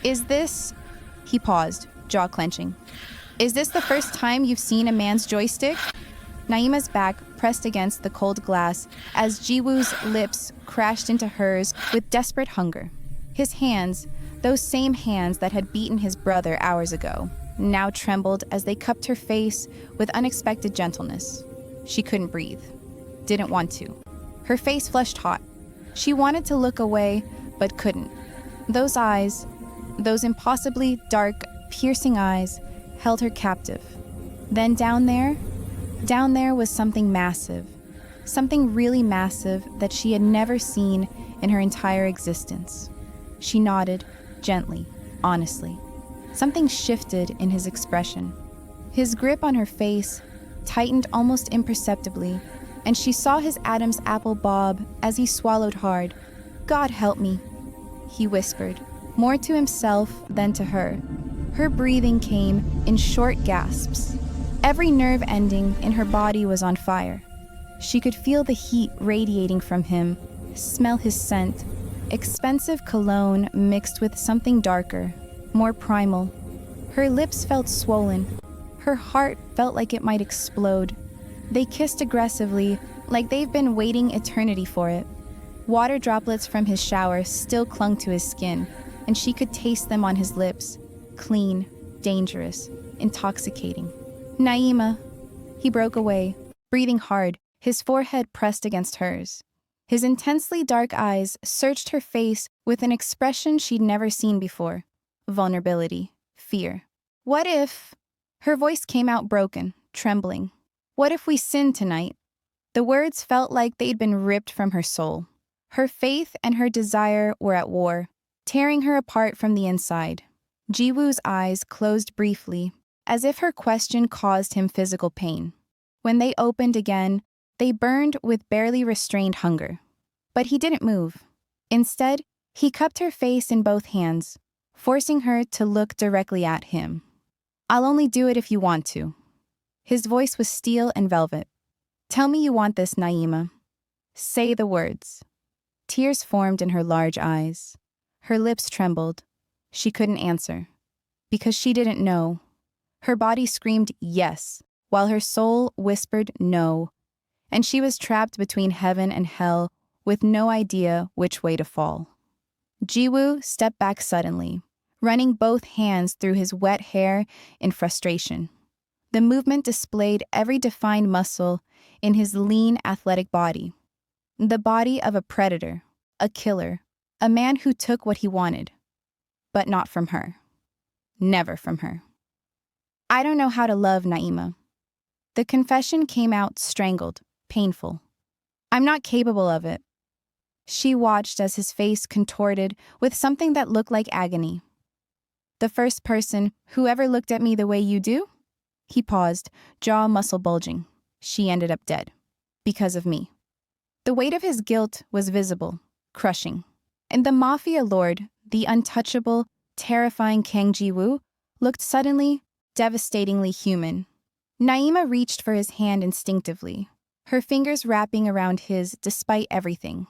Is this... He paused, jaw clenching. Is this the first time you've seen a man's joystick? Naima's back pressed against the cold glass as Jiwoo's lips crashed into hers with desperate hunger. His hands, those same hands that had beaten his brother hours ago, now trembled as they cupped her face with unexpected gentleness. She couldn't breathe. Didn't want to. Her face flushed hot. She wanted to look away, but couldn't. Those eyes, those impossibly dark, piercing eyes, held her captive. Then down there was something massive. Something really massive that she had never seen in her entire existence. She nodded, gently, honestly. Something shifted in his expression. His grip on her face tightened almost imperceptibly, and she saw his Adam's apple bob as he swallowed hard. "God help me," he whispered, more to himself than to her. Her breathing came in short gasps. Every nerve ending in her body was on fire. She could feel the heat radiating from him, smell his scent, expensive cologne mixed with something darker, more primal. Her lips felt swollen. Her heart felt like it might explode. They kissed aggressively, like they've been waiting eternity for it. Water droplets from his shower still clung to his skin, and she could taste them on his lips. Clean, dangerous, intoxicating. "Naima." He broke away, breathing hard, his forehead pressed against hers. His intensely dark eyes searched her face with an expression she'd never seen before. Vulnerability, fear. "What if..." Her voice came out broken, trembling. "What if we sinned tonight?" The words felt like they'd been ripped from her soul. Her faith and her desire were at war, tearing her apart from the inside. Jiwoo's eyes closed briefly, as if her question caused him physical pain. When they opened again, they burned with barely restrained hunger. But he didn't move. Instead, he cupped her face in both hands, forcing her to look directly at him. "I'll only do it if you want to." His voice was steel and velvet. "Tell me you want this, Naima. Say the words." Tears formed in her large eyes. Her lips trembled. She couldn't answer. Because she didn't know. Her body screamed yes, while her soul whispered no. And she was trapped between heaven and hell with no idea which way to fall. Jiwoo stepped back suddenly, running both hands through his wet hair in frustration. The movement displayed every defined muscle in his lean, athletic body. The body of a predator, a killer, a man who took what he wanted. But not from her. Never from her. "I don't know how to love, Naima." The confession came out strangled, painful. "I'm not capable of it." She watched as his face contorted with something that looked like agony. "The first person who ever looked at me the way you do?" He paused, jaw muscle bulging. "She ended up dead. Because of me." The weight of his guilt was visible, crushing. And the Mafia lord, the untouchable, terrifying Kang Ji-woo, looked suddenly, devastatingly human. Naima reached for his hand instinctively, her fingers wrapping around his despite everything.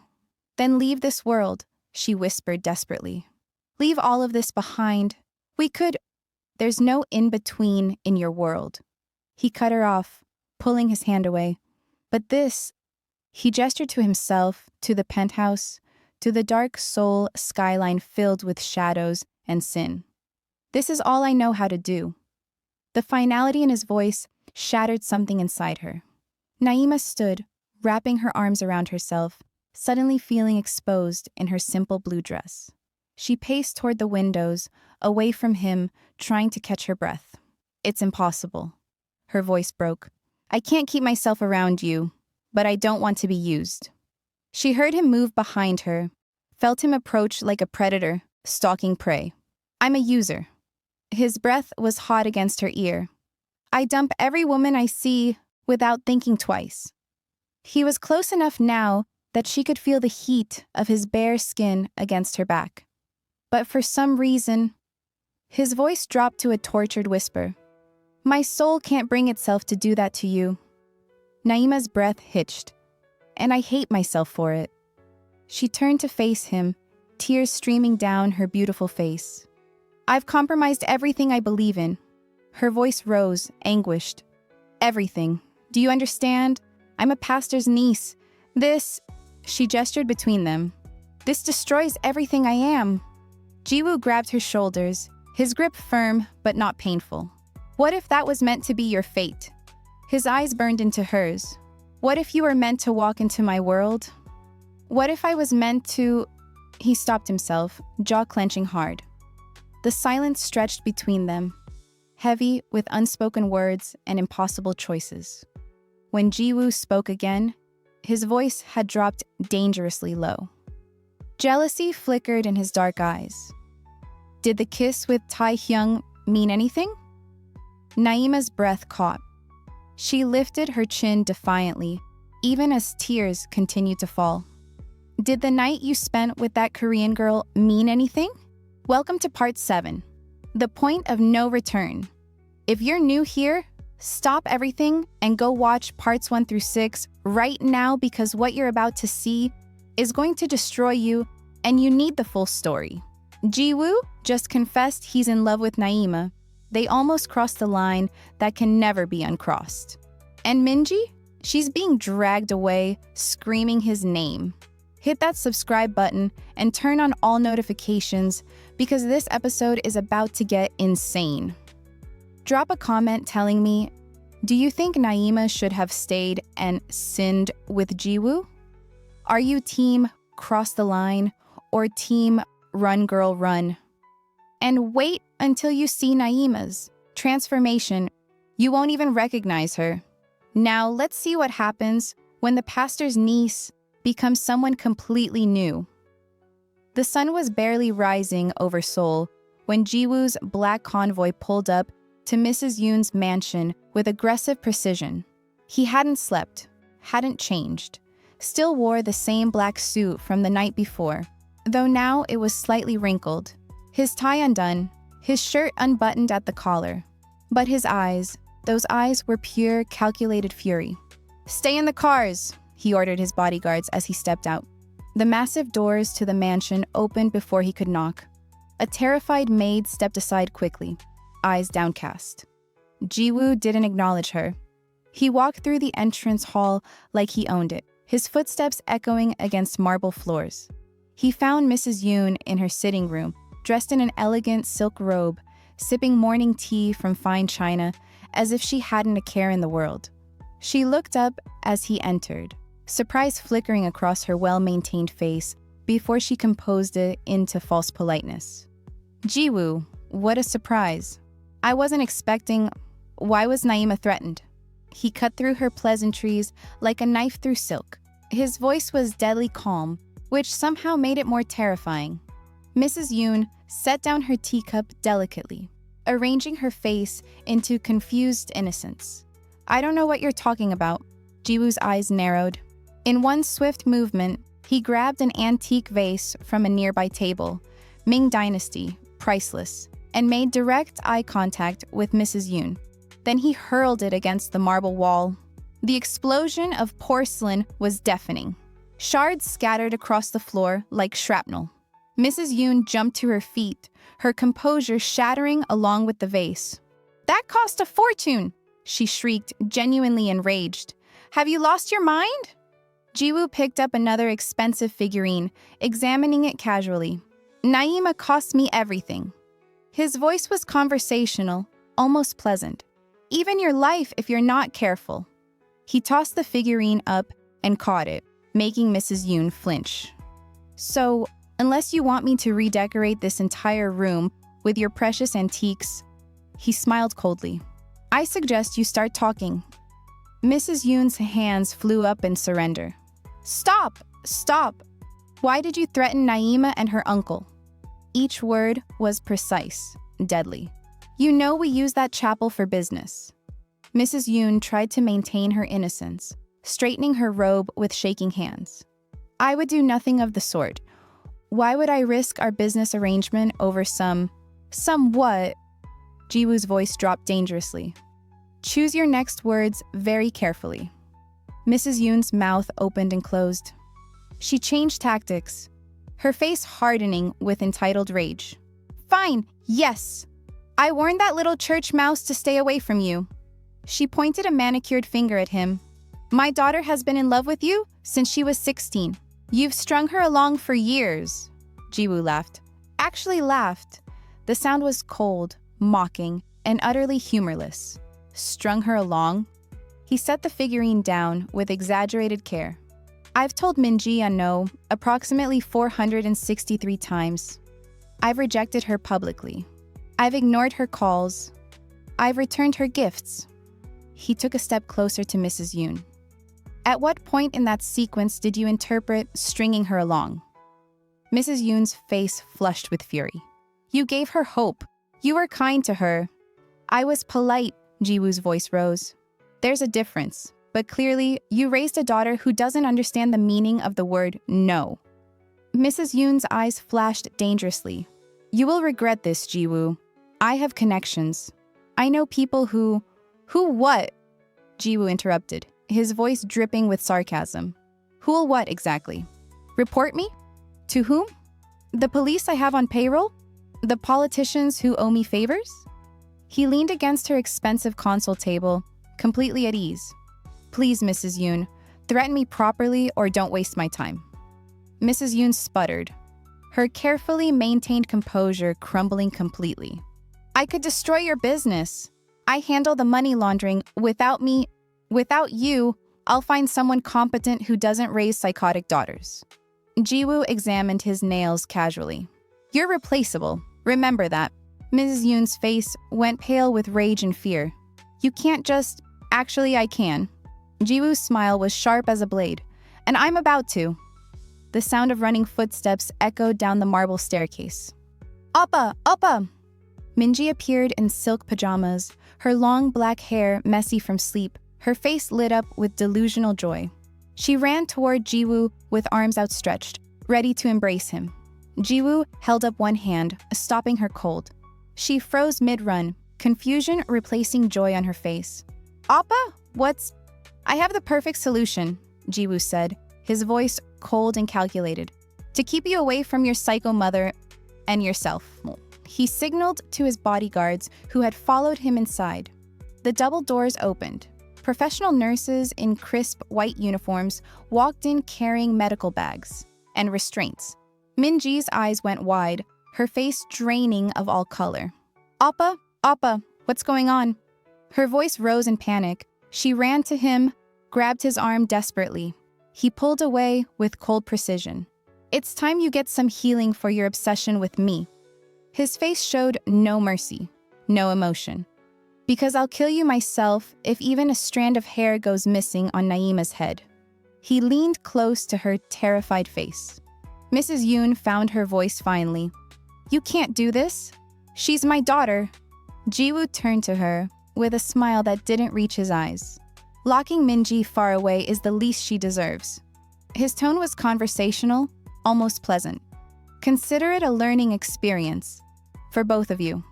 "Then leave this world," she whispered desperately. "Leave all of this behind. We could..." "There's no in-between in your world." He cut her off, pulling his hand away. "But this..." He gestured to himself, to the penthouse, to the dark Seoul skyline filled with shadows and sin. "This is all I know how to do." The finality in his voice shattered something inside her. Naima stood, wrapping her arms around herself, suddenly feeling exposed in her simple blue dress. She paced toward the windows, away from him, trying to catch her breath. "It's impossible." Her voice broke. "I can't keep myself around you, but I don't want to be used." She heard him move behind her, felt him approach like a predator, stalking prey. "I'm a user." His breath was hot against her ear. "I dump every woman I see without thinking twice." He was close enough now that she could feel the heat of his bare skin against her back. But for some reason, his voice dropped to a tortured whisper. "My soul can't bring itself to do that to you." Naima's breath hitched. "And I hate myself for it." She turned to face him, tears streaming down her beautiful face. I've compromised everything I believe in. Her voice rose, anguished. Everything. Do you understand? I'm a pastor's niece. She gestured between them. This destroys everything I am. Jiwoo grabbed her shoulders, his grip firm but not painful. What if that was meant to be your fate? His eyes burned into hers. What if you were meant to walk into my world? What if I was meant to... He stopped himself, jaw clenching hard. The silence stretched between them, heavy with unspoken words and impossible choices. When Jiwoo spoke again, his voice had dropped dangerously low. Jealousy flickered in his dark eyes. Did the kiss with Taehyung mean anything? Naima's breath caught. She lifted her chin defiantly, even as tears continued to fall. Did the night you spent with that Korean girl mean anything? Welcome to part 7. The point of no return. If you're new here, stop everything and go watch parts 1 through 6 right now, because what you're about to see is going to destroy you and you need the full story. Jiwoo just confessed he's in love with Naima. They almost crossed the line that can never be uncrossed. And Minji? She's being dragged away, screaming his name. Hit that subscribe button and turn on all notifications, because this episode is about to get insane. Drop a comment telling me, do you think Naima should have stayed and sinned with Jiwoo? Are you team cross the line or team run girl run? And wait until you see Naima's transformation. You won't even recognize her. Now let's see what happens when the pastor's niece becomes someone completely new. The sun was barely rising over Seoul when Jiwoo's black convoy pulled up to Mrs. Yoon's mansion with aggressive precision. He hadn't slept, hadn't changed, still wore the same black suit from the night before, though now it was slightly wrinkled. His tie undone, his shirt unbuttoned at the collar. But his eyes, those eyes were pure, calculated fury. "Stay in the cars," he ordered his bodyguards as he stepped out. The massive doors to the mansion opened before he could knock. A terrified maid stepped aside quickly, eyes downcast. Jiwoo didn't acknowledge her. He walked through the entrance hall like he owned it, his footsteps echoing against marble floors. He found Mrs. Yoon in her sitting room, dressed in an elegant silk robe, sipping morning tea from fine china, as if she hadn't a care in the world. She looked up as he entered, surprise flickering across her well-maintained face before she composed it into false politeness. "Jiwoo, what a surprise. I wasn't expecting... Why was Naima threatened?" He cut through her pleasantries like a knife through silk. His voice was deadly calm, which somehow made it more terrifying. Mrs. Yoon set down her teacup delicately, arranging her face into confused innocence. "I don't know what you're talking about." Jiwoo's eyes narrowed. In one swift movement, he grabbed an antique vase from a nearby table, Ming Dynasty, priceless, and made direct eye contact with Mrs. Yoon. Then he hurled it against the marble wall. The explosion of porcelain was deafening. Shards scattered across the floor like shrapnel. Mrs. Yoon jumped to her feet, her composure shattering along with the vase. "That cost a fortune!" she shrieked, genuinely enraged. "Have you lost your mind?" Jiwoo picked up another expensive figurine, examining it casually. "Naima cost me everything." His voice was conversational, almost pleasant. "Even your life if you're not careful." He tossed the figurine up and caught it, making Mrs. Yoon flinch. "So, unless you want me to redecorate this entire room with your precious antiques," he smiled coldly, "I suggest you start talking." Mrs. Yoon's hands flew up in surrender. "Stop! Stop! Why did you threaten Naima and her uncle?" Each word was precise, deadly. "You know we use that chapel for business." Mrs. Yoon tried to maintain her innocence, straightening her robe with shaking hands. "I would do nothing of the sort. Why would I risk our business arrangement over some what?" Jiwoo's voice dropped dangerously. "Choose your next words very carefully." Mrs. Yoon's mouth opened and closed. She changed tactics, her face hardening with entitled rage. "Fine, Yes, I warned that little church mouse to stay away from you. She pointed a manicured finger at him. My daughter has been in love with you since she was 16. You've strung her along for years. Jiwoo laughed. Actually laughed. The sound was cold, mocking, and utterly humorless. Strung her along? He set the figurine down with exaggerated care. I've told Minji a no approximately 463 times. I've rejected her publicly. I've ignored her calls. I've returned her gifts. He took a step closer to Mrs. Yoon. At what point in that sequence did you interpret stringing her along? Mrs. Yoon's face flushed with fury. You gave her hope. You were kind to her. I was polite, Jiwoo's voice rose. There's a difference, but clearly you raised a daughter who doesn't understand the meaning of the word no. Mrs. Yoon's eyes flashed dangerously. You will regret this, Jiwoo. I have connections. I know people who what? Jiwoo interrupted, his voice dripping with sarcasm. Who'll what exactly? Report me? To whom? The police I have on payroll? The politicians who owe me favors? He leaned against her expensive console table, completely at ease. Please, Mrs. Yoon, threaten me properly or don't waste my time. Mrs. Yoon sputtered, her carefully maintained composure crumbling completely. I could destroy your business. I handle the money laundering. Without you, I'll find someone competent who doesn't raise psychotic daughters. Jiwoo examined his nails casually. You're replaceable. Remember that. Mrs. Yoon's face went pale with rage and fear. You can't just... Actually, I can. Jiwoo's smile was sharp as a blade. And I'm about to. The sound of running footsteps echoed down the marble staircase. Oppa! Oppa! Minji appeared in silk pajamas, her long black hair messy from sleep, her face lit up with delusional joy. She ran toward Jiwoo with arms outstretched, ready to embrace him. Jiwoo held up one hand, stopping her cold. She froze mid-run, confusion replacing joy on her face. Oppa? What's... I have the perfect solution, Jiwoo said, his voice cold and calculated. To keep you away from your psycho mother and yourself. He signaled to his bodyguards who had followed him inside. The double doors opened. Professional nurses in crisp white uniforms walked in carrying medical bags and restraints. Minji's eyes went wide, her face draining of all color. Oppa, Oppa, what's going on? Her voice rose in panic. She ran to him, grabbed his arm desperately. He pulled away with cold precision. It's time you get some healing for your obsession with me. His face showed no mercy, no emotion. Because I'll kill you myself if even a strand of hair goes missing on Naima's head. He leaned close to her terrified face. Mrs. Yoon found her voice finally. You can't do this. She's my daughter. Jiwoo turned to her with a smile that didn't reach his eyes. Locking Minji far away is the least she deserves. His tone was conversational, almost pleasant. Consider it a learning experience for both of you.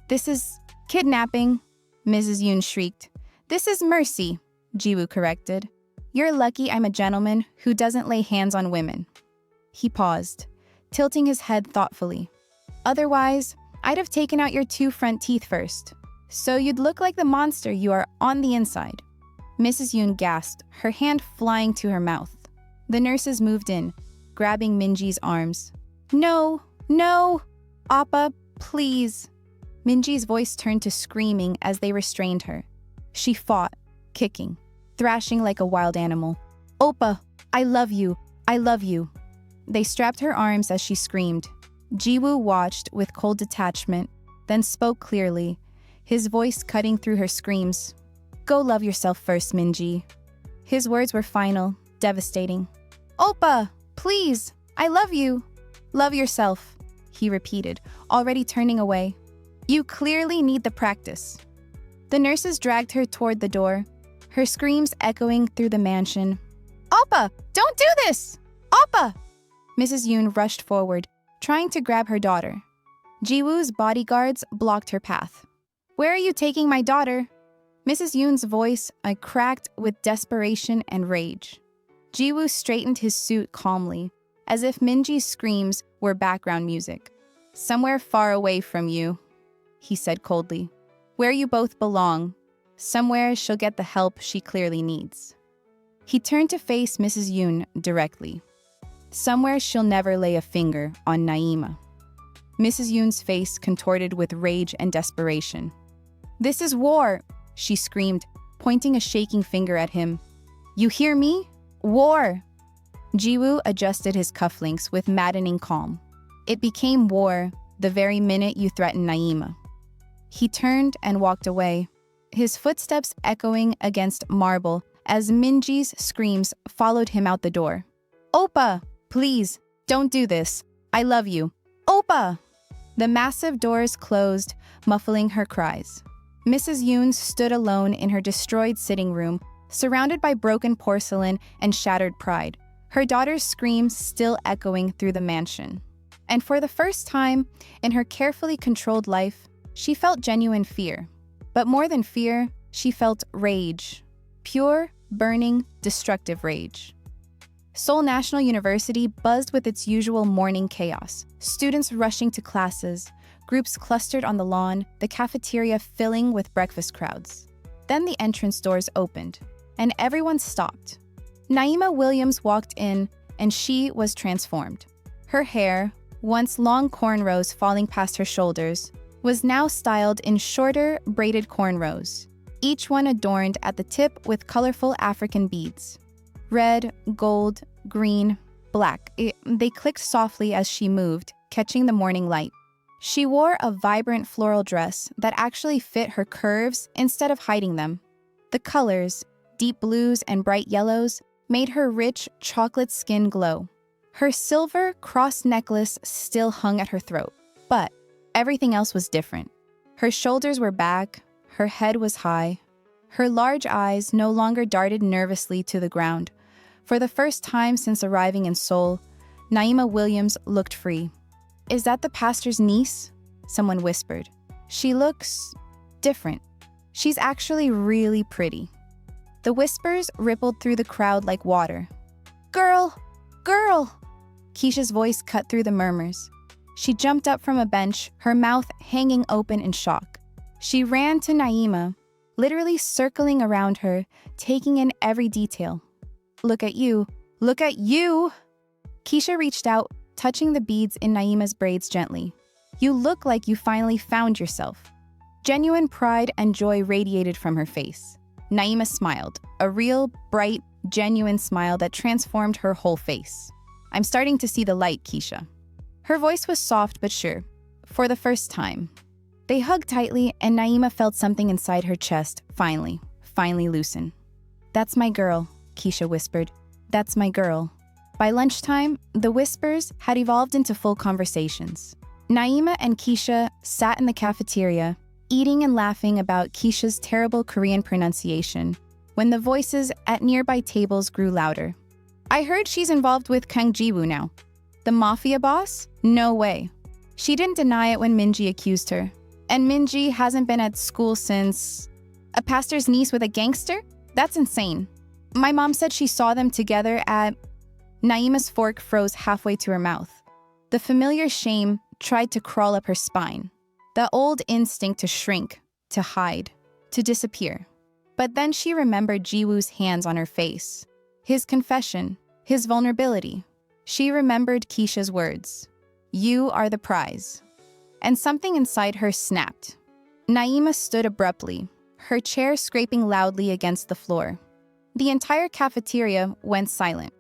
This is kidnapping, Mrs. Yoon shrieked. This is mercy, Jiwoo corrected. You're lucky I'm a gentleman who doesn't lay hands on women. He paused, tilting his head thoughtfully. Otherwise, I'd have taken out your 2 front teeth first, so you'd look like the monster you are on the inside. Mrs. Yoon gasped, her hand flying to her mouth. The nurses moved in, grabbing Minji's arms. No, no, Appa, please. Minji's voice turned to screaming as they restrained her. She fought, kicking, thrashing like a wild animal. Oppa, I love you, I love you. They strapped her arms as she screamed. Jiwoo watched with cold detachment, then spoke clearly, his voice cutting through her screams. Go love yourself first, Minji. His words were final, devastating. Oppa, please, I love you. Love yourself, he repeated, already turning away. You clearly need the practice. The nurses dragged her toward the door, her screams echoing through the mansion. Oppa, don't do this! Oppa! Mrs. Yoon rushed forward, trying to grab her daughter. Jiwoo's bodyguards blocked her path. Where are you taking my daughter? Mrs. Yoon's voice cracked with desperation and rage. Jiwoo straightened his suit calmly, as if Minji's screams were background music. Somewhere far away from you, he said coldly. Where you both belong. Somewhere she'll get the help she clearly needs. He turned to face Mrs. Yoon directly. Somewhere she'll never lay a finger on Naima. Mrs. Yoon's face contorted with rage and desperation. This is war, she screamed, pointing a shaking finger at him. You hear me? War! Jiwoo adjusted his cufflinks with maddening calm. It became war the very minute you threatened Naima. He turned and walked away, his footsteps echoing against marble as Minji's screams followed him out the door. Oppa! Please, don't do this. I love you. Oppa! The massive doors closed, muffling her cries. Mrs. Yoon stood alone in her destroyed sitting room, surrounded by broken porcelain and shattered pride, her daughter's screams still echoing through the mansion. And for the first time in her carefully controlled life, she felt genuine fear. But more than fear, she felt rage. Pure, burning, destructive rage. Seoul National University buzzed with its usual morning chaos. Students rushing to classes, groups clustered on the lawn, the cafeteria filling with breakfast crowds. Then the entrance doors opened, and everyone stopped. Naima Williams walked in, and she was transformed. Her hair, once long cornrows falling past her shoulders, was now styled in shorter, braided cornrows, each one adorned at the tip with colorful African beads. Red, gold, green, black. They clicked softly as she moved, catching the morning light. She wore a vibrant floral dress that actually fit her curves instead of hiding them. The colors, deep blues and bright yellows, made her rich chocolate skin glow. Her silver cross necklace still hung at her throat, but everything else was different. Her shoulders were back, her head was high. Her large eyes no longer darted nervously to the ground. For the first time since arriving in Seoul, Naima Williams looked free. Is that the pastor's niece? Someone whispered. She looks different. She's actually really pretty. The whispers rippled through the crowd like water. Girl! Girl! Keisha's voice cut through the murmurs. She jumped up from a bench, her mouth hanging open in shock. She ran to Naima, literally circling around her, taking in every detail. Look at you. Look at you! Keisha reached out, touching the beads in Naima's braids gently. You look like you finally found yourself. Genuine pride and joy radiated from her face. Naima smiled, a real, bright, genuine smile that transformed her whole face. I'm starting to see the light, Keisha. Her voice was soft but sure, for the first time. They hugged tightly, and Naima felt something inside her chest finally loosen. That's my girl, Keisha whispered. That's my girl. By lunchtime, the whispers had evolved into full conversations. Naima and Keisha sat in the cafeteria, eating and laughing about Keisha's terrible Korean pronunciation, when the voices at nearby tables grew louder. I heard she's involved with Kang Ji-woo now. The Mafia boss? No way. She didn't deny it when Minji accused her. And Minji hasn't been at school since... A pastor's niece with a gangster? That's insane. My mom said she saw them together at... Naima's fork froze halfway to her mouth. The familiar shame tried to crawl up her spine. The old instinct to shrink, to hide, to disappear. But then she remembered Jiwoo's hands on her face. His confession, his vulnerability. She remembered Keisha's words. You are the prize. And something inside her snapped. Naima stood abruptly, her chair scraping loudly against the floor. The entire cafeteria went silent.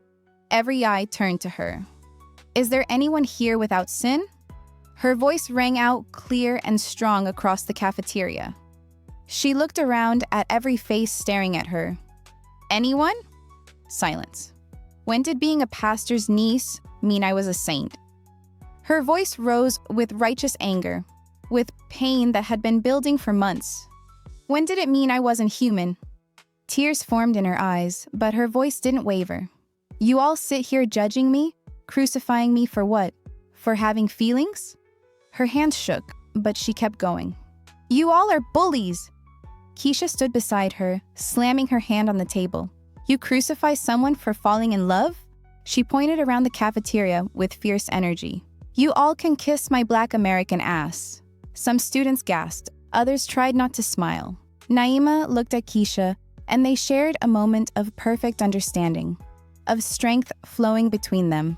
Every eye turned to her. Is there anyone here without sin? Her voice rang out clear and strong across the cafeteria. She looked around at every face staring at her. Anyone? Silence. When did being a pastor's niece mean I was a saint? Her voice rose with righteous anger, with pain that had been building for months. When did it mean I wasn't human? Tears formed in her eyes, but her voice didn't waver. You all sit here judging me, crucifying me for what? For having feelings? Her hands shook, but she kept going. You all are bullies! Keisha stood beside her, slamming her hand on the table. You crucify someone for falling in love? She pointed around the cafeteria with fierce energy. You all can kiss my Black American ass. Some students gasped, others tried not to smile. Naima looked at Keisha, and they shared a moment of perfect understanding, of strength flowing between them.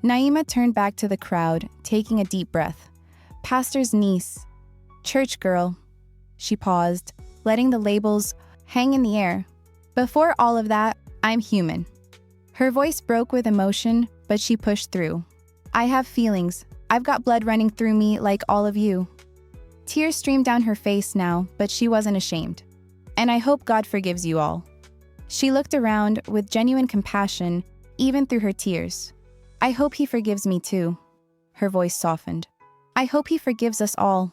Naima turned back to the crowd, taking a deep breath. Pastor's niece, church girl. She paused, letting the labels hang in the air. Before all of that, I'm human. Her voice broke with emotion, but she pushed through. I have feelings. I've got blood running through me like all of you. Tears streamed down her face now, but she wasn't ashamed. And I hope God forgives you all. She looked around with genuine compassion, even through her tears. I hope he forgives me too. Her voice softened. I hope he forgives us all.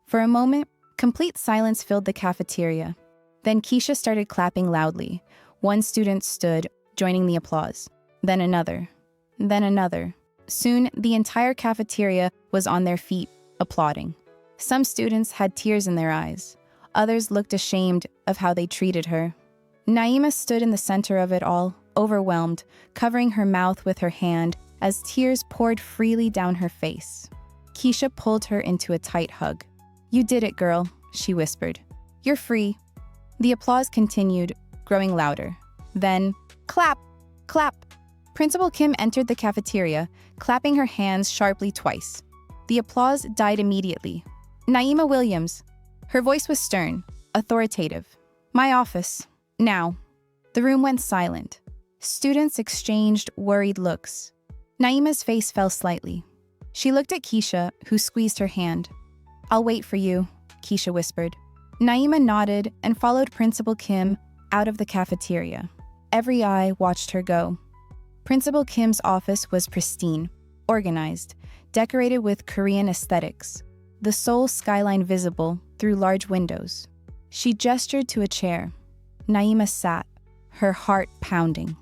For a moment, complete silence filled the cafeteria. Then Keisha started clapping loudly. One student stood, joining the applause. Then another. Then another. Soon, the entire cafeteria was on their feet, applauding. Some students had tears in their eyes. Others looked ashamed of how they treated her. Naima stood in the center of it all, overwhelmed, covering her mouth with her hand as tears poured freely down her face. Keisha pulled her into a tight hug. You did it, girl, she whispered. You're free. The applause continued, growing louder. Then, clap, clap. Principal Kim entered the cafeteria, clapping her hands sharply twice. The applause died immediately. Naima Williams. Her voice was stern, authoritative. My office. Now. The room went silent. Students exchanged worried looks. Naima's face fell slightly. She looked at Keisha, who squeezed her hand. I'll wait for you, Keisha whispered. Naima nodded and followed Principal Kim out of the cafeteria. Every eye watched her go. Principal Kim's office was pristine, organized, decorated with Korean aesthetics, the Seoul skyline visible through large windows. She gestured to a chair. Naima sat, her heart pounding.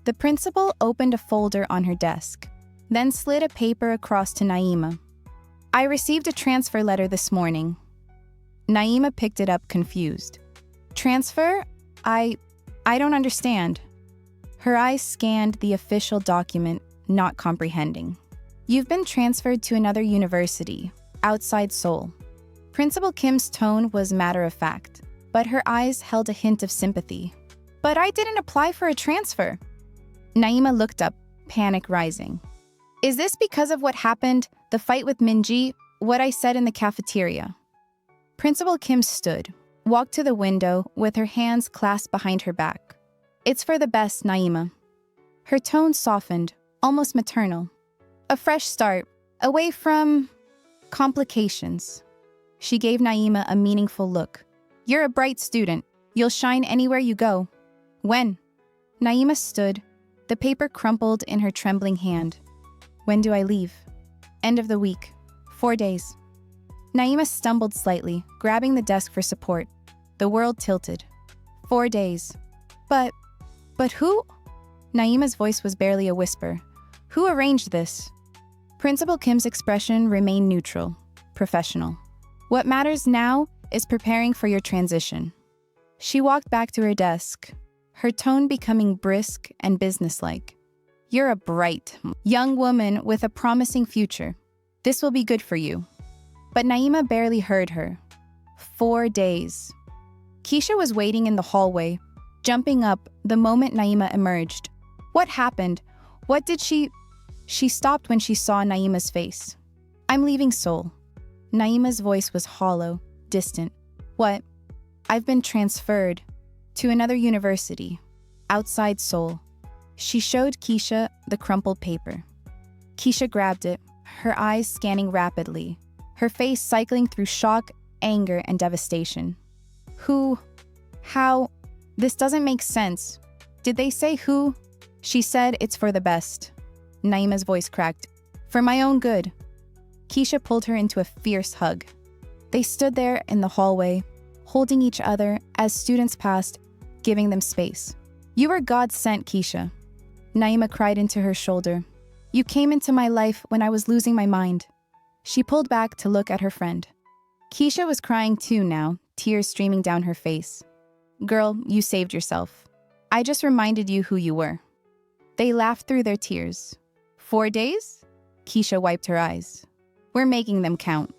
The principal opened a folder on her desk, then slid a paper across to Naima. I received a transfer letter this morning. Naima picked it up, confused. Transfer? I don't understand. Her eyes scanned the official document, not comprehending. You've been transferred to another university, outside Seoul. Principal Kim's tone was matter-of-fact, but her eyes held a hint of sympathy. But I didn't apply for a transfer. Naima looked up, panic rising. Is this because of what happened, the fight with Minji, what I said in the cafeteria? Principal Kim stood, walked to the window with her hands clasped behind her back. It's for the best, Naima. Her tone softened, almost maternal. A fresh start, away from complications. She gave Naima a meaningful look. You're a bright student. You'll shine anywhere you go. When? Naima stood, the paper crumpled in her trembling hand. When do I leave? End of the week. 4 days. Naima stumbled slightly, grabbing the desk for support. The world tilted. 4 days. But who? Naima's voice was barely a whisper. Who arranged this? Principal Kim's expression remained neutral, professional. What matters now is preparing for your transition. She walked back to her desk, her tone becoming brisk and businesslike. You're a bright, young woman with a promising future. This will be good for you. But Naima barely heard her. 4 days. Keisha was waiting in the hallway, jumping up the moment Naima emerged. What happened? What did she... She stopped when she saw Naima's face. I'm leaving Seoul. Naima's voice was hollow, distant. What? I've been transferred to another university, outside Seoul. She showed Keisha the crumpled paper. Keisha grabbed it, her eyes scanning rapidly, her face cycling through shock, anger, and devastation. Who? How? This doesn't make sense. Did they say who? She said it's for the best. Naima's voice cracked. For my own good. Keisha pulled her into a fierce hug. They stood there in the hallway, holding each other as students passed, giving them space. You were God sent, Keisha. Naima cried into her shoulder. You came into my life when I was losing my mind. She pulled back to look at her friend. Keisha was crying too now, tears streaming down her face. Girl, you saved yourself. I just reminded you who you were. They laughed through their tears. 4 days? Keisha wiped her eyes. We're making them count.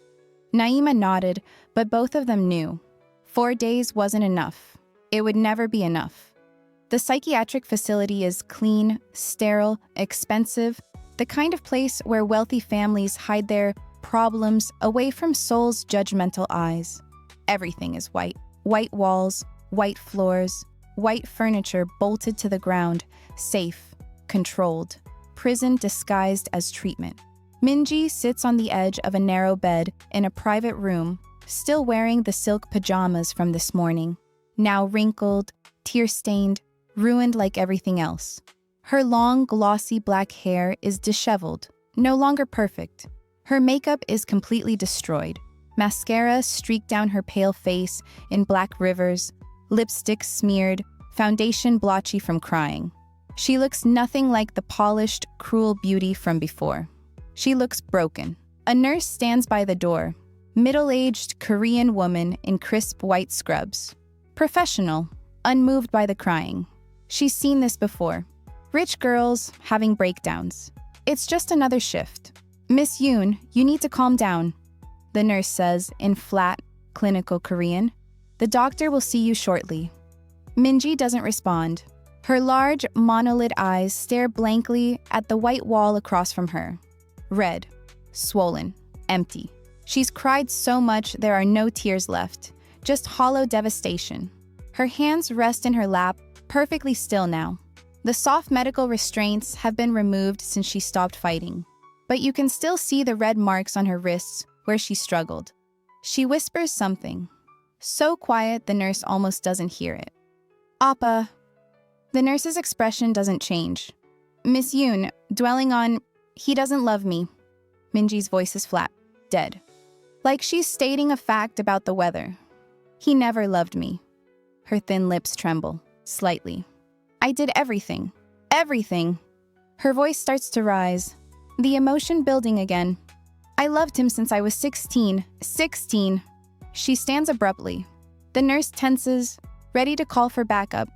Naima nodded, but both of them knew. 4 days wasn't enough. It would never be enough. The psychiatric facility is clean, sterile, expensive, the kind of place where wealthy families hide their problems away from Seoul's judgmental eyes. Everything is white. White walls, white floors, white furniture bolted to the ground, safe, controlled, prison disguised as treatment. Minji sits on the edge of a narrow bed in a private room, still wearing the silk pajamas from this morning, now wrinkled, tear-stained, ruined like everything else. Her long, glossy black hair is disheveled, no longer perfect. Her makeup is completely destroyed. Mascara streaked down her pale face in black rivers, lipstick smeared, foundation blotchy from crying. She looks nothing like the polished, cruel beauty from before. She looks broken. A nurse stands by the door, middle-aged Korean woman in crisp white scrubs. Professional, unmoved by the crying. She's seen this before. Rich girls having breakdowns. It's just another shift. Miss Yoon, you need to calm down, the nurse says in flat, clinical Korean. The doctor will see you shortly. Minji doesn't respond. Her large, monolid eyes stare blankly at the white wall across from her. Red, swollen, empty. She's cried so much there are no tears left, just hollow devastation. Her hands rest in her lap, perfectly still now. The soft medical restraints have been removed since she stopped fighting, but you can still see the red marks on her wrists where she struggled. She whispers something, so quiet the nurse almost doesn't hear it. Appa. The nurse's expression doesn't change. Miss Yoon, dwelling on, he doesn't love me. Minji's voice is flat, dead. Like she's stating a fact about the weather. He never loved me. Her thin lips tremble, slightly. I did everything. Everything. Her voice starts to rise, the emotion building again. I loved him since I was 16. 16. She stands abruptly. The nurse tenses, ready to call for backup.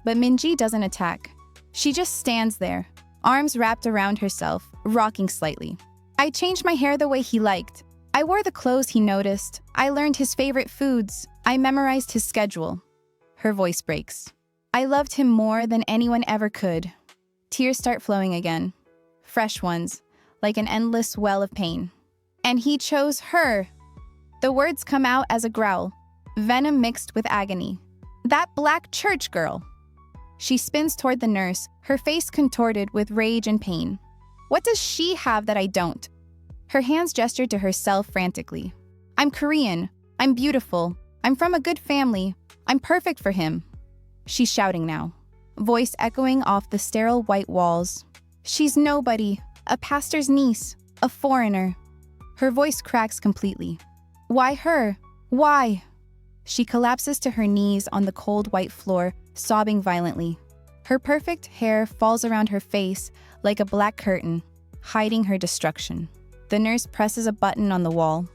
But Minji doesn't attack. She just stands there, arms wrapped around herself, rocking slightly. I changed my hair the way he liked. I wore the clothes he noticed. I learned his favorite foods. I memorized his schedule. Her voice breaks. I loved him more than anyone ever could. Tears start flowing again. Fresh ones, like an endless well of pain. And he chose her. The words come out as a growl, venom mixed with agony. That black church girl. She spins toward the nurse, her face contorted with rage and pain. What does she have that I don't? Her hands gestured to herself frantically. I'm Korean. I'm beautiful. I'm from a good family. I'm perfect for him. She's shouting now, voice echoing off the sterile white walls. She's nobody, a pastor's niece, a foreigner. Her voice cracks completely. Why her? Why? She collapses to her knees on the cold white floor, sobbing violently. Her perfect hair falls around her face like a black curtain, hiding her destruction. The nurse presses a button on the wall.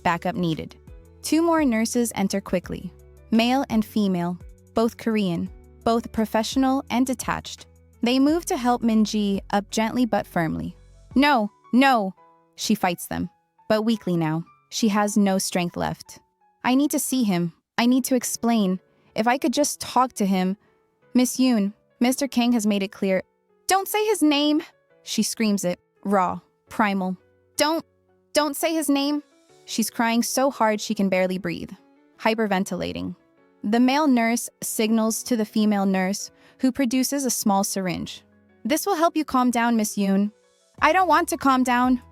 Backup needed. 2 more nurses enter quickly. Male and female, both Korean, both professional and detached. They move to help Minji up gently but firmly. No, no! She fights them, but weakly now. She has no strength left. I need to see him. I need to explain. If I could just talk to him. Miss Yoon, Mr. Kang has made it clear. Don't say his name! She screams it, raw, primal. Don't say his name! She's crying so hard she can barely breathe, hyperventilating. The male nurse signals to the female nurse, who produces a small syringe. This will help you calm down, Miss Yoon. I don't want to calm down.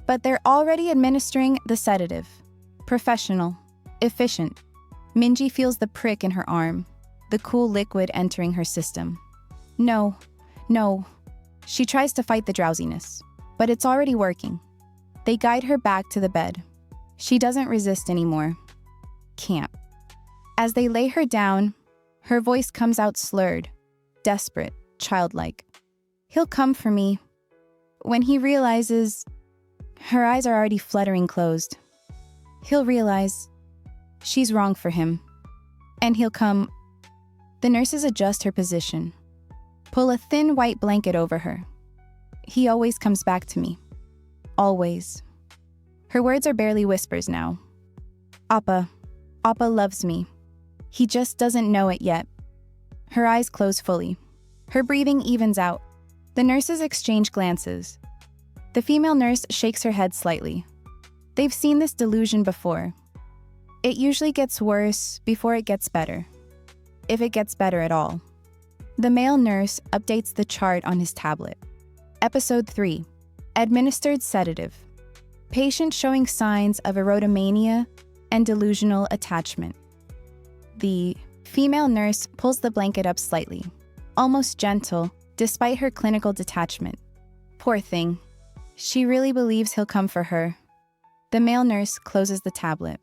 But they're already administering the sedative. Professional. Efficient. Minji feels the prick in her arm, the cool liquid entering her system. No, no. She tries to fight the drowsiness, but it's already working. They guide her back to the bed. She doesn't resist anymore. Can't. As they lay her down, her voice comes out slurred, desperate, childlike. He'll come for me. When he realizes, her eyes are already fluttering closed. He'll realize she's wrong for him. And he'll come. The nurses adjust her position, pull a thin white blanket over her. He always comes back to me. always. Her words are barely whispers now. Appa loves me. He just doesn't know it yet. Her eyes close fully. Her breathing evens out. The nurses exchange glances. The female nurse shakes her head slightly. They've seen this delusion before. It usually gets worse before it gets better. If it gets better at all. The male nurse updates the chart on his tablet. Episode 3. Administered sedative. Patient showing signs of erotomania and delusional attachment. The female nurse pulls the blanket up slightly, almost gentle, despite her clinical detachment. Poor thing. She really believes he'll come for her. The male nurse closes the tablet.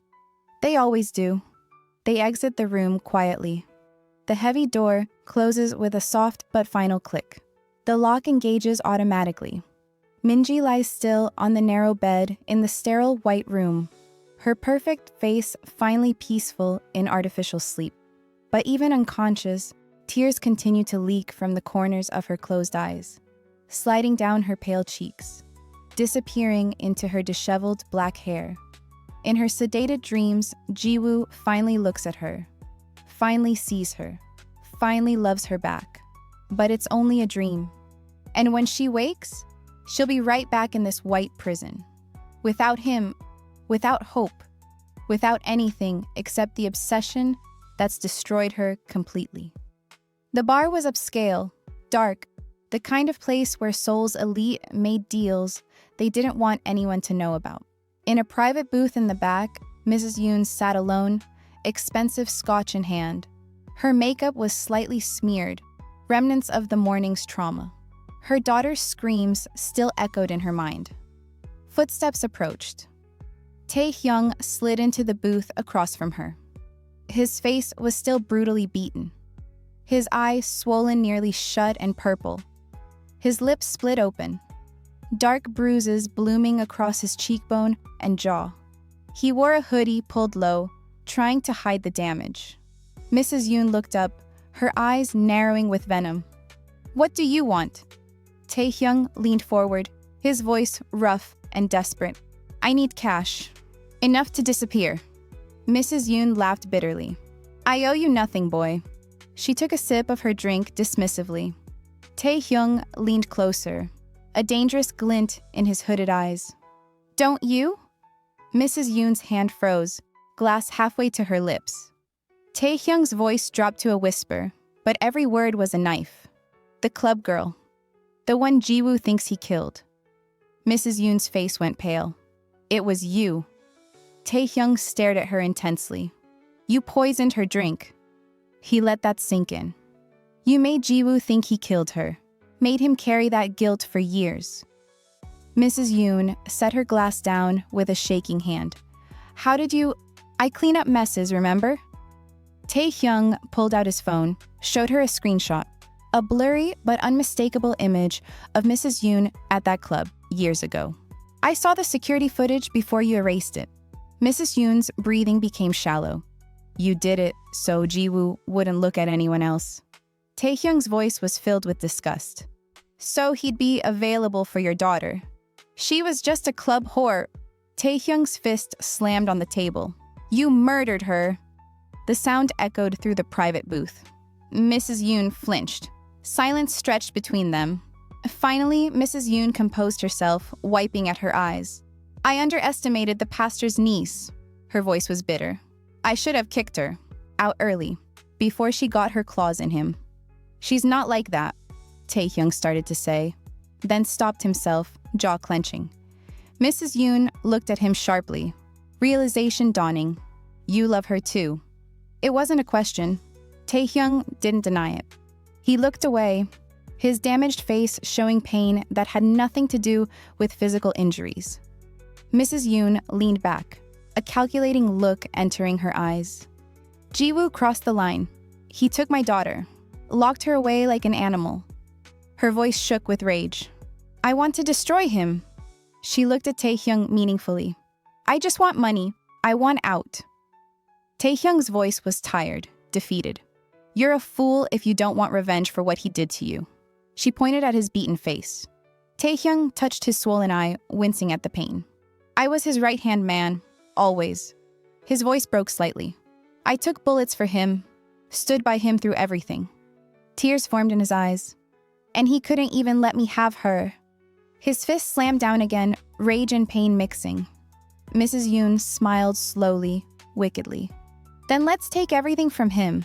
They always do. They exit the room quietly. The heavy door closes with a soft but final click. The lock engages automatically. Minji lies still on the narrow bed in the sterile white room, her perfect face finally peaceful in artificial sleep. But even unconscious, tears continue to leak from the corners of her closed eyes, sliding down her pale cheeks, disappearing into her disheveled black hair. In her sedated dreams, Jiwoo finally looks at her, finally sees her, finally loves her back. But it's only a dream. And when she wakes, she'll be right back in this white prison. Without him, without hope, without anything except the obsession that's destroyed her completely. The bar was upscale, dark, the kind of place where Seoul's elite made deals they didn't want anyone to know about. In a private booth in the back, Mrs. Yoon sat alone, expensive scotch in hand. Her makeup was slightly smeared, remnants of the morning's trauma. Her daughter's screams still echoed in her mind. Footsteps approached. Tae-hyung slid into the booth across from her. His face was still brutally beaten. His eyes swollen nearly shut and purple. His lips split open. Dark bruises blooming across his cheekbone and jaw. He wore a hoodie pulled low, trying to hide the damage. Mrs. Yoon looked up, her eyes narrowing with venom. "What do you want?" Tae-hyung leaned forward, his voice rough and desperate. "I need cash. Enough to disappear." Mrs. Yoon laughed bitterly. "I owe you nothing, boy." She took a sip of her drink dismissively. Tae-hyung leaned closer, a dangerous glint in his hooded eyes. "Don't you?" Mrs. Yoon's hand froze, glass halfway to her lips. Tae-hyung's voice dropped to a whisper, but every word was a knife. "The club girl. The one Jiwoo thinks he killed." Mrs. Yoon's face went pale. "It was you." Tae-hyung stared at her intensely. "You poisoned her drink." He let that sink in. "You made Jiwoo think he killed her. Made him carry that guilt for years." Mrs. Yoon set her glass down with a shaking hand. "How did you— I clean up messes, remember?" Tae-hyung pulled out his phone, showed her a screenshot. A blurry but unmistakable image of Mrs. Yoon at that club years ago. "I saw the security footage before you erased it." Mrs. Yoon's breathing became shallow. "You did it so Jiwoo wouldn't look at anyone else." Tae-hyung's voice was filled with disgust. "So he'd be available for your daughter. She was just a club whore." Tae-hyung's fist slammed on the table. "You murdered her." The sound echoed through the private booth. Mrs. Yoon flinched. Silence stretched between them. Finally, Mrs. Yoon composed herself, wiping at her eyes. "I underestimated the pastor's niece." Her voice was bitter. "I should have kicked her. Out early. Before she got her claws in him." "She's not like that," Tae-hyung started to say, then stopped himself, jaw clenching. Mrs. Yoon looked at him sharply, realization dawning. "You love her too." It wasn't a question. Tae-hyung didn't deny it. He looked away, his damaged face showing pain that had nothing to do with physical injuries. Mrs. Yoon leaned back, a calculating look entering her eyes. "Jiwoo crossed the line. He took my daughter, locked her away like an animal." Her voice shook with rage. "I want to destroy him." She looked at Tae-hyung meaningfully. "I just want money. I want out." Tae-hyung's voice was tired, defeated. "You're a fool if you don't want revenge for what he did to you." She pointed at his beaten face. Taehyung touched his swollen eye, wincing at the pain. I was his right-hand man, always. His voice broke slightly. I took bullets for him, stood by him through everything. Tears formed in his eyes. And he couldn't even let me have her. His fist slammed down again, rage and pain mixing. Mrs. Yoon smiled slowly, wickedly. Then let's take everything from him.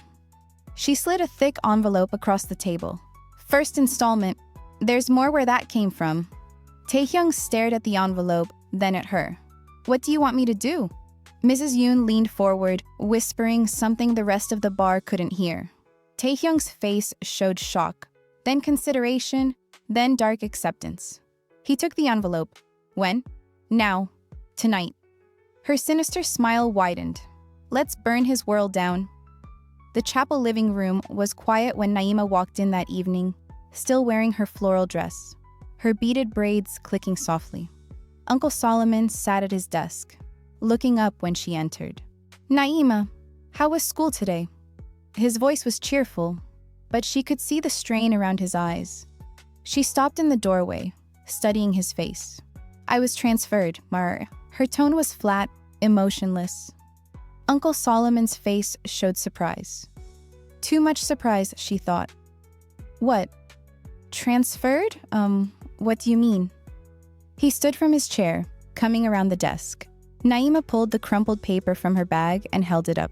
She slid a thick envelope across the table. First installment. There's more where that came from. Taehyung stared at the envelope, then at her. What do you want me to do? Mrs. Yoon leaned forward, whispering something the rest of the bar couldn't hear. Taehyung's face showed shock, then consideration, then dark acceptance. He took the envelope. When? Now. Tonight. Her sinister smile widened. Let's burn his world down. The chapel living room was quiet when Naima walked in that evening, still wearing her floral dress, her beaded braids clicking softly. Uncle Solomon sat at his desk, looking up when she entered. Naima, how was school today? His voice was cheerful, but she could see the strain around his eyes. She stopped in the doorway, studying his face. I was transferred, Mar. Her tone was flat, emotionless. Uncle Solomon's face showed surprise. Too much surprise, she thought. What? Transferred? What do you mean? He stood from his chair, coming around the desk. Naima pulled the crumpled paper from her bag and held it up.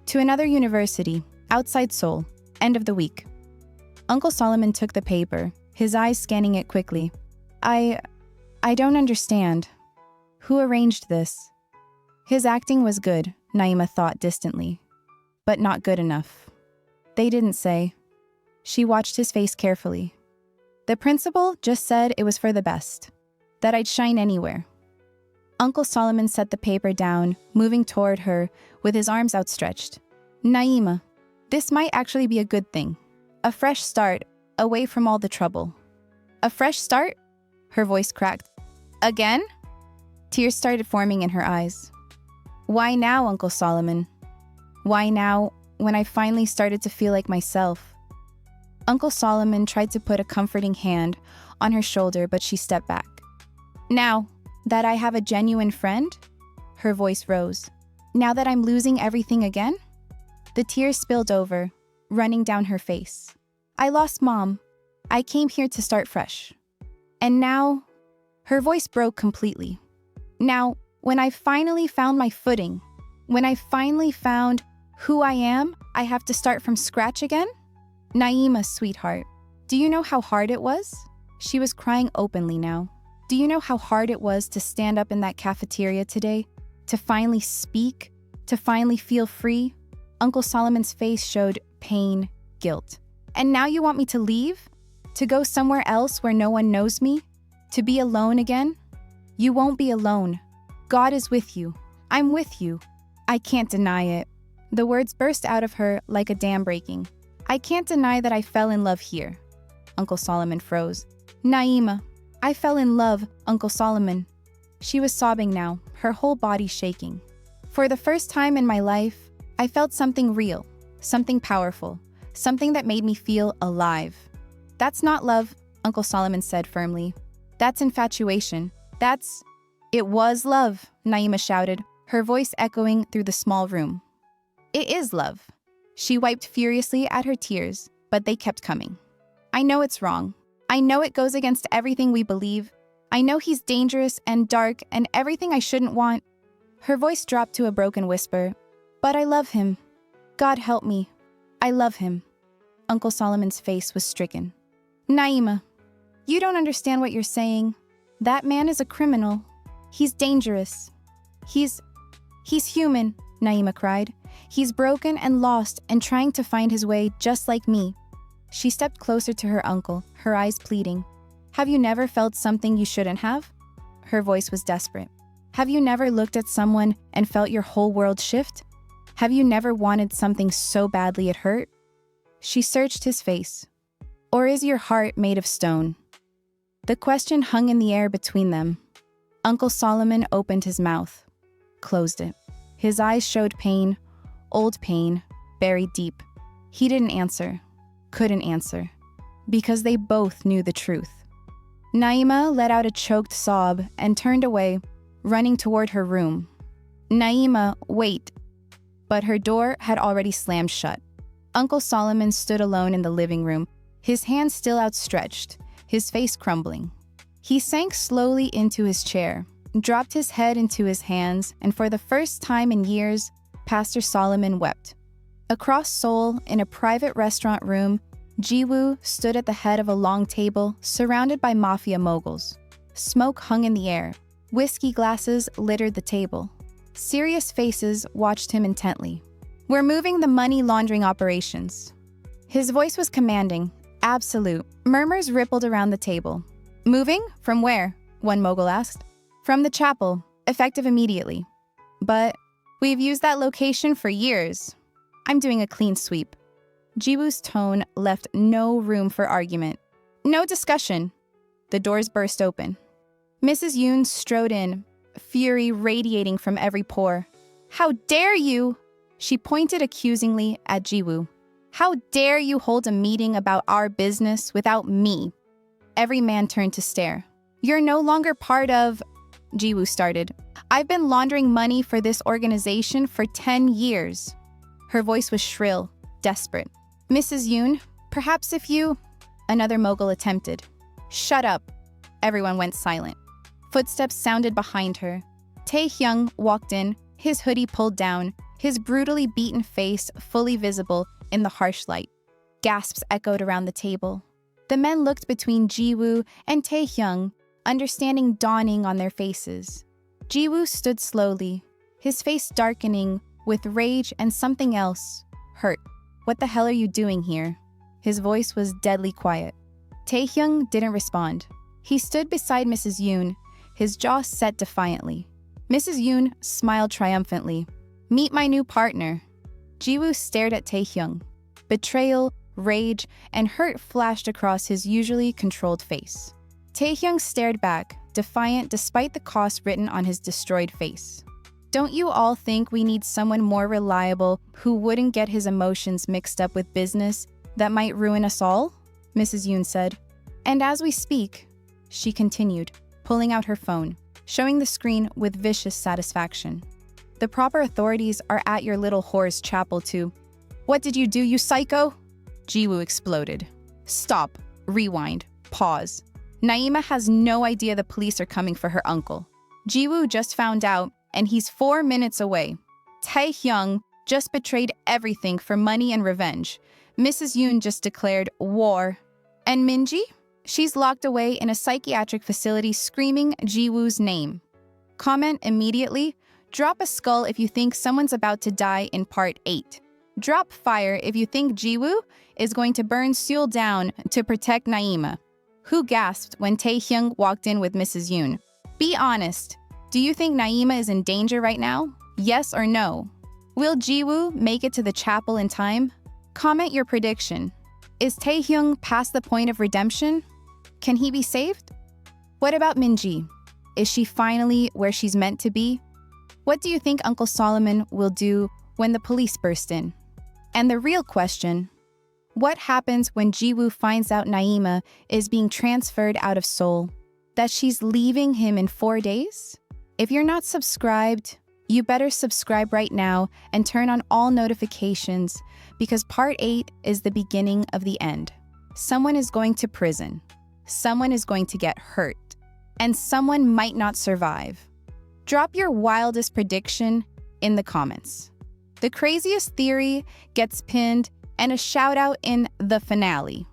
To another university, outside Seoul, end of the week. Uncle Solomon took the paper, his eyes scanning it quickly. I don't understand. Who arranged this? His acting was good, Naima thought distantly, but not good enough. They didn't say. She watched his face carefully. The principal just said it was for the best, that I'd shine anywhere. Uncle Solomon set the paper down, moving toward her with his arms outstretched. Naima, this might actually be a good thing. A fresh start, away from all the trouble. A fresh start? Her voice cracked. Again? Tears started forming in her eyes. Why now, Uncle Solomon? Why now, when I finally started to feel like myself? Uncle Solomon tried to put a comforting hand on her shoulder, but she stepped back. Now that I have a genuine friend? Her voice rose. Now that I'm losing everything again? The tears spilled over, running down her face. I lost Mom. I came here to start fresh. And now, her voice broke completely. Now, when I finally found my footing, when I finally found who I am, I have to start from scratch again? Naima, sweetheart, do you know how hard it was? She was crying openly now. Do you know how hard it was to stand up in that cafeteria today? To finally speak? To finally feel free? Uncle Solomon's face showed pain, guilt. And now you want me to leave? To go somewhere else where no one knows me? To be alone again? You won't be alone. God is with you. I'm with you. I can't deny it. The words burst out of her like a dam breaking. I can't deny that I fell in love here. Uncle Solomon froze. Naima, I fell in love, Uncle Solomon. She was sobbing now, her whole body shaking. For the first time in my life, I felt something real, something powerful, something that made me feel alive. That's not love, Uncle Solomon said firmly. That's infatuation. It was love, Naima shouted, her voice echoing through the small room. It is love. She wiped furiously at her tears, but they kept coming. I know it's wrong. I know it goes against everything we believe. I know he's dangerous and dark and everything I shouldn't want. Her voice dropped to a broken whisper. But I love him. God help me. I love him. Uncle Solomon's face was stricken. Naima, you don't understand what you're saying. That man is a criminal. He's dangerous. He's human, Naima cried. He's broken and lost and trying to find his way just like me. She stepped closer to her uncle, her eyes pleading. Have you never felt something you shouldn't have? Her voice was desperate. Have you never looked at someone and felt your whole world shift? Have you never wanted something so badly it hurt? She searched his face. Or is your heart made of stone? The question hung in the air between them. Uncle Solomon opened his mouth, closed it. His eyes showed pain, old pain, buried deep. He didn't answer, couldn't answer, because they both knew the truth. Naima let out a choked sob and turned away, running toward her room. Naima, wait. But her door had already slammed shut. Uncle Solomon stood alone in the living room, his hands still outstretched, his face crumbling. He sank slowly into his chair, dropped his head into his hands, and for the first time in years, Pastor Solomon wept. Across Seoul, in a private restaurant room, Jiwoo stood at the head of a long table surrounded by Mafia moguls. Smoke hung in the air. Whiskey glasses littered the table. Serious faces watched him intently. "We're moving the money laundering operations." His voice was commanding, absolute. Murmurs rippled around the table. "Moving? From where?" one mogul asked. "From the chapel, effective immediately." "But we've used that location for years." "I'm doing a clean sweep." Jiwoo's tone left no room for argument. "No discussion." The doors burst open. Mrs. Yoon strode in, fury radiating from every pore. "How dare you!" She pointed accusingly at Jiwoo. "How dare you hold a meeting about our business without me?" Every man turned to stare. "You're no longer part of..." Jiwoo started. "I've been laundering money for this organization for 10 years. Her voice was shrill, desperate. "Mrs. Yoon, perhaps if you..." Another mogul attempted. "Shut up." Everyone went silent. Footsteps sounded behind her. Tae-hyung walked in, his hoodie pulled down, his brutally beaten face fully visible in the harsh light. Gasps echoed around the table. The men looked between Jiwoo and Tae-hyung, understanding dawning on their faces. Jiwoo stood slowly, his face darkening with rage and something else, hurt. "What the hell are you doing here?" His voice was deadly quiet. Tae-hyung didn't respond. He stood beside Mrs. Yoon, his jaw set defiantly. Mrs. Yoon smiled triumphantly. "Meet my new partner." Jiwoo stared at Tae-hyung. Betrayal, rage, and hurt flashed across his usually controlled face. Tae-hyung stared back, defiant despite the cost written on his destroyed face. "Don't you all think we need someone more reliable who wouldn't get his emotions mixed up with business that might ruin us all?" Mrs. Yoon said. "And as we speak," she continued, pulling out her phone, showing the screen with vicious satisfaction. "The proper authorities are at your little whore's chapel too." "What did you do, you psycho?" Jiwoo exploded. "Stop. Rewind. Pause. Naima has no idea the police are coming for her uncle. Jiwoo just found out, and he's 4 minutes away. Tae-hyung just betrayed everything for money and revenge. Mrs. Yoon just declared war. And Minji? She's locked away in a psychiatric facility screaming Jiwoo's name. Comment immediately. Drop a skull if you think someone's about to die in part 8. Drop fire if you think Jiwoo is going to burn Seoul down to protect Naima." Who gasped when Tae-hyung walked in with Mrs. Yoon? "Be honest. Do you think Naima is in danger right now? Yes or no? Will Jiwoo make it to the chapel in time? Comment your prediction. Is Tae-hyung past the point of redemption? Can he be saved? What about Minji? Is she finally where she's meant to be? What do you think Uncle Solomon will do when the police burst in? And the real question, what happens when Jiwoo finds out Naima is being transferred out of Seoul? That she's leaving him in 4 days? If you're not subscribed, you better subscribe right now and turn on all notifications because part 8 is the beginning of the end. Someone is going to prison. Someone is going to get hurt. And someone might not survive. Drop your wildest prediction in the comments. The craziest theory gets pinned and a shout out in the finale.